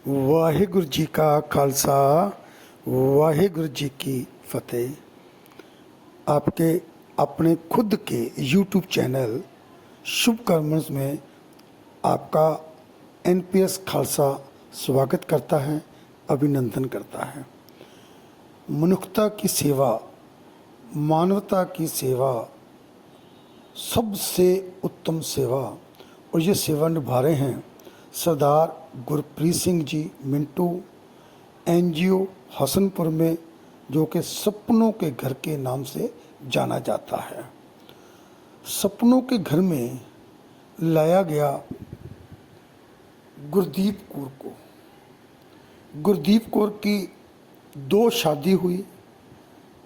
वाहिगुरु जी का खालसा वाहिगुरु जी की फतेह। आपके अपने खुद के YouTube चैनल शुभ कर्मस में आपका NPS खालसा स्वागत करता है, अभिनंदन करता है। मनुष्यता की सेवा, मानवता की सेवा सबसे उत्तम सेवा, और ये सेवा निभा रहे हैं सरदार गुरप्रीत सिंह जी मिंटू NGO हसनपुर में, जो कि सपनों के घर के नाम से जाना जाता है। सपनों के घर में लाया गया गुरदीप कौर को। गुरदीप कौर की 2 शादी हुई।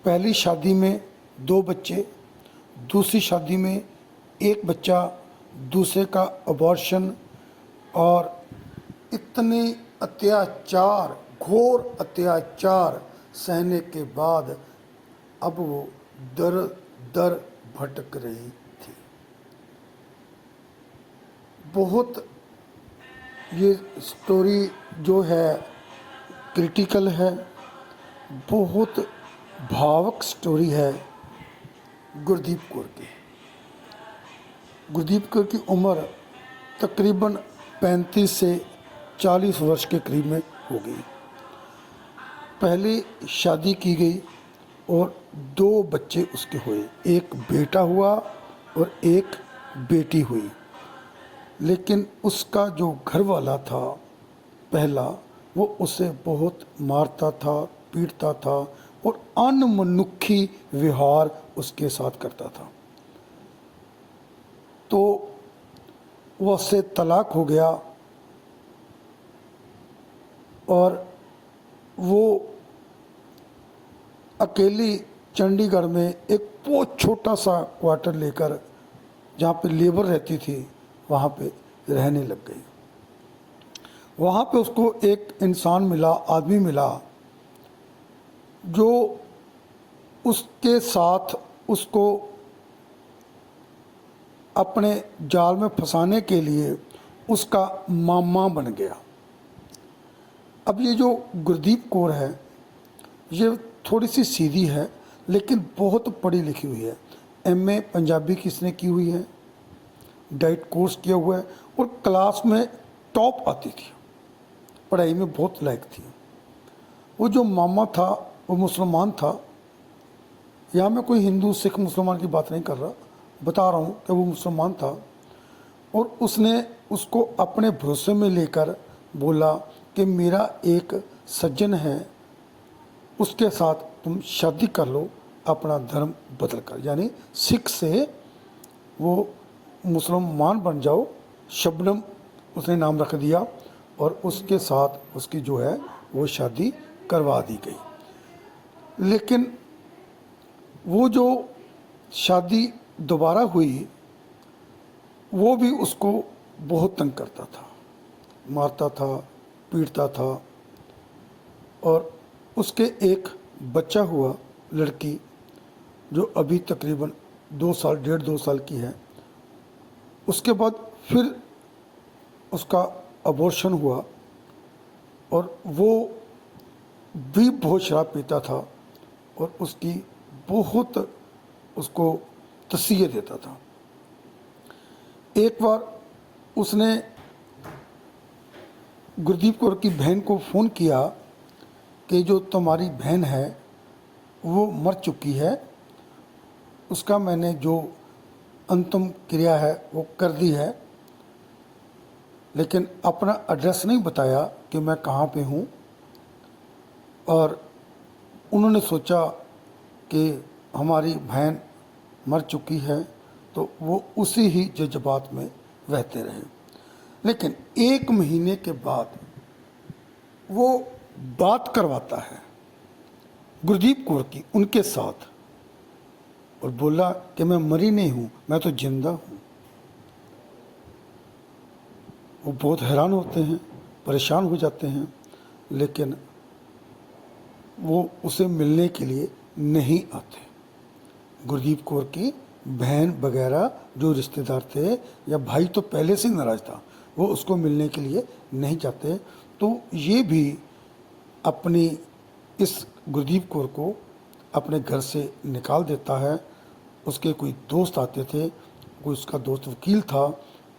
पहली शादी में 2 बच्चे, दूसरी शादी में 1 बच्चा, दूसरे का अबॉर्शन। और इतने अत्याचार, घोर अत्याचार सहने के बाद अब वो दर दर भटक रही थी। बहुत ये स्टोरी जो है क्रिटिकल है, बहुत भावुक स्टोरी है गुरदीप कौर की। गुरदीप कौर की उम्र तकरीबन 35 से 40 वर्ष के करीब में हो गई। पहली शादी की गई और 2 बच्चे उसके हुए, एक बेटा हुआ और एक बेटी हुई। लेकिन उसका जो घर वाला था पहला, वो उसे बहुत मारता था, पीटता था और अनमनुष्य व्यवहार उसके साथ करता था। तो वो उससे तलाक हो गया और वो अकेली चंडीगढ़ में एक बहुत छोटा सा क्वार्टर लेकर, जहाँ पे लेबर रहती थी, वहाँ पे रहने लग गई। वहाँ पे उसको एक इंसान मिला, आदमी मिला, जो उसके साथ उसको अपने जाल में फंसाने के लिए उसका मामा बन गया। अब ये जो गुरदीप कौर है, ये थोड़ी सी सीधी है लेकिन बहुत पढ़ी लिखी हुई है। MA पंजाबी की इसने की हुई है, डाइट कोर्स किया हुआ है और क्लास में टॉप आती थी, पढ़ाई में बहुत लायक थी। वो जो मामा था वो मुसलमान था। यहाँ मैं कोई हिंदू सिख मुसलमान की बात नहीं कर रहा, बता रहा हूँ कि वो मुसलमान था। और उसने उसको अपने भरोसे में लेकर बोला कि मेरा एक सज्जन है, उसके साथ तुम शादी कर लो, अपना धर्म बदल कर, यानी सिख से वो मुसलमान बन जाओ। शबनम उसने नाम रख दिया और उसके साथ उसकी जो है वो शादी करवा दी गई। लेकिन वो जो शादी दोबारा हुई, वो भी उसको बहुत तंग करता था, मारता था, पीटता था। और उसके एक बच्चा हुआ, लड़की, जो अभी तकरीबन 2 साल, 1.5-2 साल की है। उसके बाद फिर उसका अबॉर्शन हुआ और वो भी बहुत शराब पीता था और उसकी बहुत उसको तसीहत देता था। एक बार उसने गुरदीप कौर की बहन को फ़ोन किया कि जो तुम्हारी बहन है वो मर चुकी है, उसका मैंने जो अंतिम क्रिया है वो कर दी है, लेकिन अपना एड्रेस नहीं बताया कि मैं कहाँ पे हूँ। और उन्होंने सोचा कि हमारी बहन मर चुकी है, तो वो उसी ही जज्बात में रहते रहे। लेकिन 1 महीने के बाद वो बात करवाता है गुरदीप कौर की उनके साथ और बोला कि मैं मरी नहीं हूँ, मैं तो जिंदा हूँ। वो बहुत हैरान होते हैं, परेशान हो जाते हैं, लेकिन वो उसे मिलने के लिए नहीं आते। गुरदीप कौर की बहन वगैरह जो रिश्तेदार थे या भाई तो पहले से नाराज था, वो उसको मिलने के लिए नहीं जाते, तो ये भी अपनी इस गुरदीप कौर को अपने घर से निकाल देता है। उसके कोई दोस्त आते थे, कोई उसका दोस्त वकील था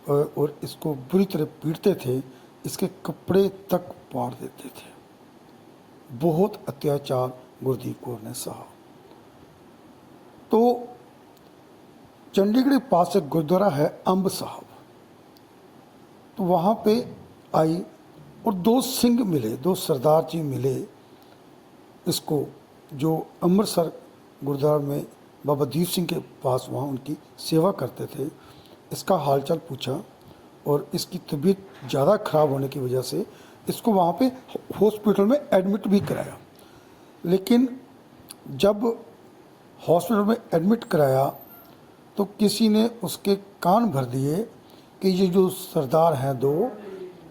और इसको बुरी तरह पीटते थे, इसके कपड़े तक फाड़ देते थे। बहुत अत्याचार गुरदीप कौर ने सहा। तो चंडीगढ़ के पास एक गुरुद्वारा है अंब साहब, तो वहाँ पे आई और दो सिंह मिले, दो सरदार जी मिले इसको, जो अमृतसर गुरुद्वारा में बाबा दीप सिंह के पास वहाँ उनकी सेवा करते थे। इसका हालचाल पूछा और इसकी तबीयत ज़्यादा ख़राब होने की वजह से इसको वहाँ पे हॉस्पिटल में एडमिट भी कराया। लेकिन जब हॉस्पिटल में एडमिट कराया तो किसी ने उसके कान भर दिए कि ये जो सरदार हैं दो,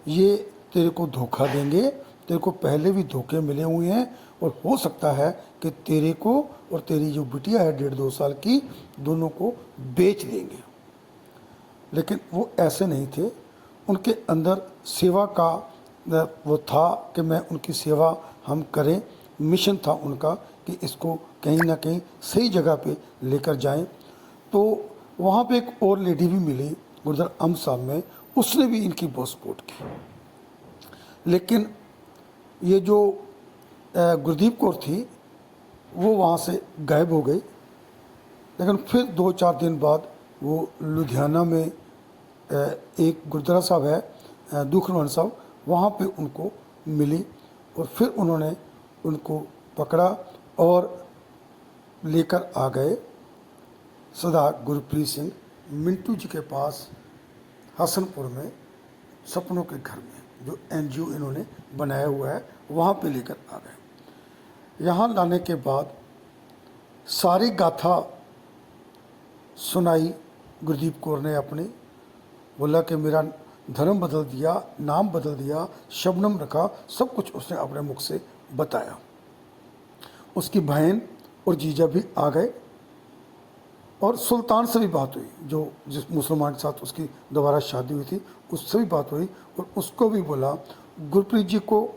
ये तेरे को धोखा देंगे, तेरे को पहले भी धोखे मिले हुए हैं और हो सकता है कि तेरे को और तेरी जो बिटिया है 1.5-2 साल की, दोनों को बेच देंगे। लेकिन वो ऐसे नहीं थे, उनके अंदर सेवा का वो था कि मैं उनकी सेवा हम करें, मिशन था उनका कि इसको कहीं ना कहीं सही जगह पे लेकर जाएं। तो वहाँ पे एक और लेडी भी मिली गुरुद्वारा अम्ब साहब में, उसने भी इनकी बहुत सपोर्ट की। लेकिन ये जो गुरदीप कौर थी वो वहाँ से गायब हो गई। लेकिन फिर 2-4 दिन बाद वो लुधियाना में एक गुरुद्वारा साहब है दुखनिवारण साहब, वहाँ पे उनको मिली और फिर उन्होंने उनको पकड़ा और लेकर आ गए सरदार गुरप्रीत सिंह मिंटू जी के पास हसनपुर में, सपनों के घर में, जो एनजीओ इन्होंने बनाया हुआ है, वहाँ पे लेकर आ गए। यहाँ लाने के बाद सारी गाथा सुनाई गुरदीप कौर ने अपनी, बोला कि मेरा धर्म बदल दिया, नाम बदल दिया, शबनम रखा, सब कुछ उसने अपने मुख से बताया। उसकी बहन और जीजा भी आ गए और सुल्तान से भी बात हुई, जो जिस मुसलमान के साथ उसकी दोबारा शादी हुई थी, उससे भी बात हुई और उसको भी बोला। गुरप्रीत जी को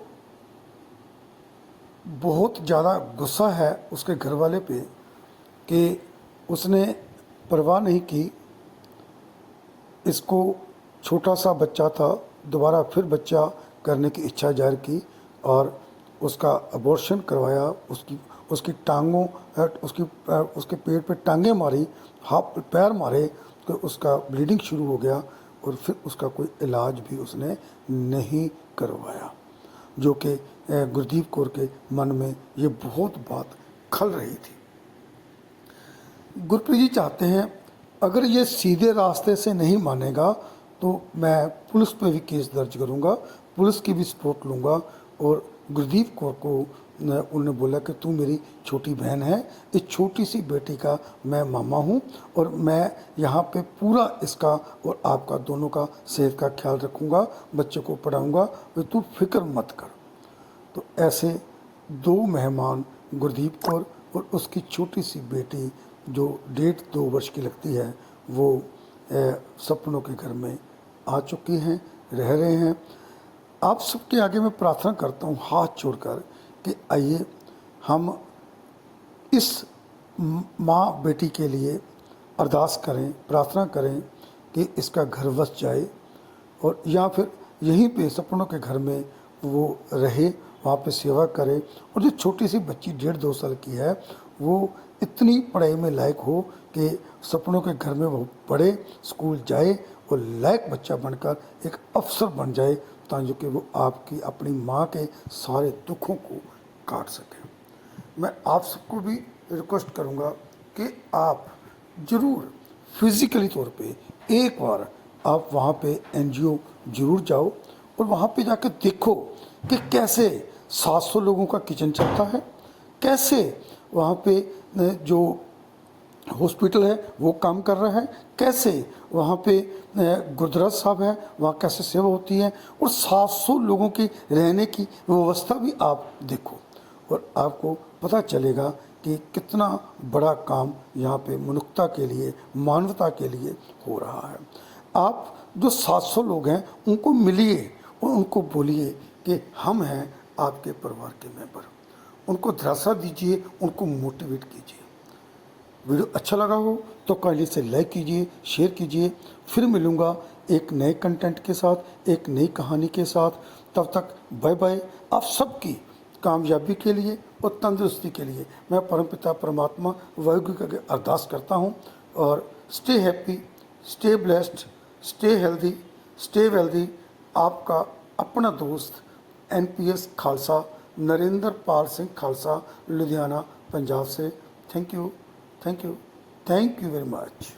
बहुत ज़्यादा गुस्सा है उसके घर वाले पे कि उसने परवाह नहीं की, इसको छोटा सा बच्चा था, दोबारा फिर बच्चा करने की इच्छा जाहिर की और उसका अबॉर्शन करवाया, उसकी टांगों उसके पेट पे टांगें मारी, हाथ पैर मारे, तो उसका ब्लीडिंग शुरू हो गया और फिर उसका कोई इलाज भी उसने नहीं करवाया, जो कि गुरदीप कौर के मन में ये बहुत बात खल रही थी। गुरप्रीत जी चाहते हैं अगर ये सीधे रास्ते से नहीं मानेगा तो मैं पुलिस पे भी केस दर्ज करूँगा, पुलिस की भी सपोर्ट लूँगा। और गुरदीप कौर को उन्होंने बोला कि तू मेरी छोटी बहन है, इस छोटी सी बेटी का मैं मामा हूँ और मैं यहाँ पे पूरा इसका और आपका दोनों का सेहत का ख्याल रखूँगा, बच्चे को पढ़ाऊँगा, तो तू फिक्र मत कर। तो ऐसे 2 मेहमान गुरदीप कौर और उसकी छोटी सी बेटी जो 1.5-2 वर्ष की लगती है, वो सपनों के घर में आ चुकी हैं, रह रहे हैं। आप सबके आगे मैं प्रार्थना करता हूँ हाथ जोड़कर कि आइए हम इस माँ बेटी के लिए अरदास करें, प्रार्थना करें कि इसका घर बस जाए और या फिर यहीं पे सपनों के घर में वो रहे, वहाँ पे सेवा करे। और जो छोटी सी बच्ची 1.5-2 साल की है, वो इतनी पढ़ाई में लायक हो कि सपनों के घर में वो पढ़े, स्कूल जाए और लायक बच्चा बनकर एक अफसर बन जाए, ताकि वो आपकी अपनी माँ के सारे दुखों को काट सके। मैं आप सबको भी रिक्वेस्ट करूँगा कि आप ज़रूर फिज़िकली तौर पे एक बार आप वहाँ पे एनजीओ ज़रूर जाओ और वहाँ पे जाकर देखो कि कैसे 700 लोगों का किचन चलता है, कैसे वहाँ पे जो हॉस्पिटल है वो काम कर रहा है, कैसे वहाँ पे गुरुद्वारा साहब है वहाँ कैसे सेवा होती है, और 700 लोगों की रहने की व्यवस्था भी आप देखो और आपको पता चलेगा कि कितना बड़ा काम यहाँ पे मनुष्यता के लिए, मानवता के लिए हो रहा है। आप जो 700 लोग हैं उनको मिलिए और उनको बोलिए कि हम हैं आपके परिवार के मेंबर। उनको दिलासा दीजिए, उनको मोटिवेट कीजिए। वीडियो अच्छा लगा हो तो काइंडली से लाइक कीजिए, शेयर कीजिए। फिर मिलूँगा एक नए कंटेंट के साथ, एक नई कहानी के साथ। तब तक बाय बाय। आप सबकी कामयाबी के लिए और तंदुरुस्ती के लिए मैं परमपिता परमात्मा वाहिगुरु के आगे अरदास करता हूँ। और stay happy, stay blessed, stay healthy, stay wealthy. आपका अपना दोस्त NPS खालसा, नरेंद्र पाल सिंह खालसा, लुधियाना, पंजाब से। Thank you, thank you, thank you very much.